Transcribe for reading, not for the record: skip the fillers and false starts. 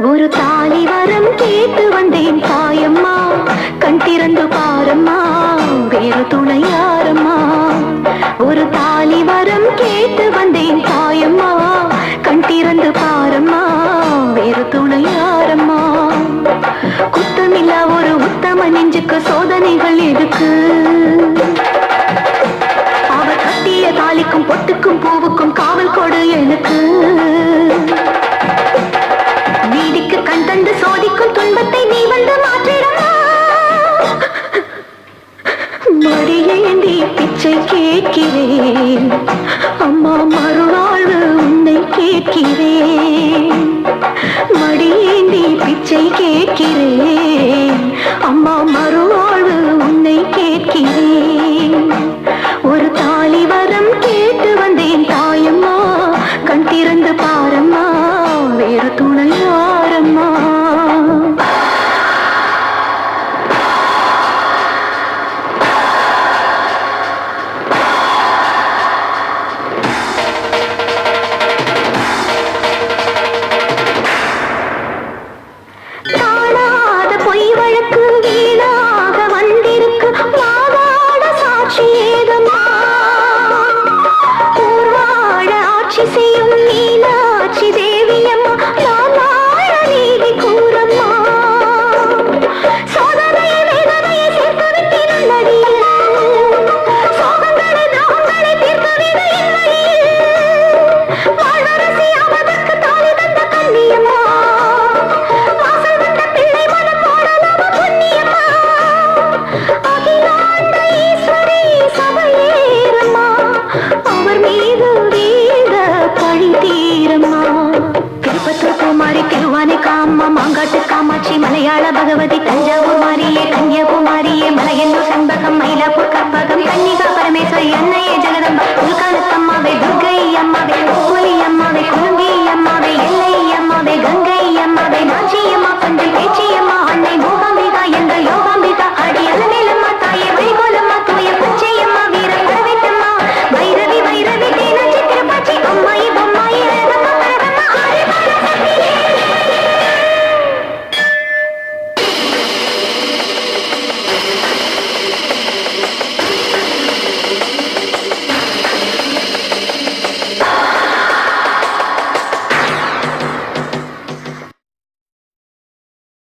ஒரு தாலி வரம் கேட்டு வந்தேன் தாயம்மா, கண் திறந்து பாரம்மா, வேறு துணை யாரம்மா. ஒரு தாலி வரம் கேட்டு வந்தேன் தாயம்மா, கண் திறந்து பாரம்மா, வேறு துணை யாரம்மா. குத்தமில்லா ஒரு உத்தம நெஞ்சுக்கு சோதனைகள் எதுக்கு? அவர் கட்டிய தாலிக்கும் பொட்டுக்கும் பூவுக்கும் காவல் கொடு எனக்கு. வீடிக்கு கண் தந்து சோதிக்கும் துன்பத்தை நீ வந்து மாற்றிடமா. மடியேந்தி பிச்சை கேட்கிறேன் அம்மா, மறுவாழ்வு உன்னை கேட்கிறேன். மடியேந்தி பிச்சை கேட்கிறேன் அம்மா, மறுவாழ்வு உன்னை கேட்கிறேன். ஒரு தாலி வரம் கேட்டு வந்தேன் தாயம்மா, கண் திறந்து பாரம்மா, வேறு துணை யாரம்மா. தானாத பொய் வழக்கு வீணாக வந்திருக்கு, வாதாட சாட்சி ஏதம்மா. ஊர்வாழ ஆட்சி செய்யும் மீனாட்சி தேவியம்மா, நான் வாழ நீதி கூறம்மா. சோதனையை வேதனையை சேர்த்து விட்டினும் நதியில், சோகங்களை தாங்களை தீர்த்து விட என் வழியில். வாழ்வரசி அவதற்கு தாலி தந்த கண்ணியம்மா, வாசல் வந்த பிள்ளை மனம் போடலாமா புண்ணியம்மா. அகிலாண்ட ஈஸ்வரி சபையேறம்மா, அவர் மீது வீழ்ந்த பழி தீரம்மா. திருப்பத்தூர் குமாரி, திருவானை காமா, மாங்காட்டு காமாட்சி, மலையாள பகவதி, தஞ்சாவூர் மாரியே, கன்னியாகுமாரியே, மலையன்னூர் செண்பகம், மயிலாப்பூர் கற்பகம், கன்னியா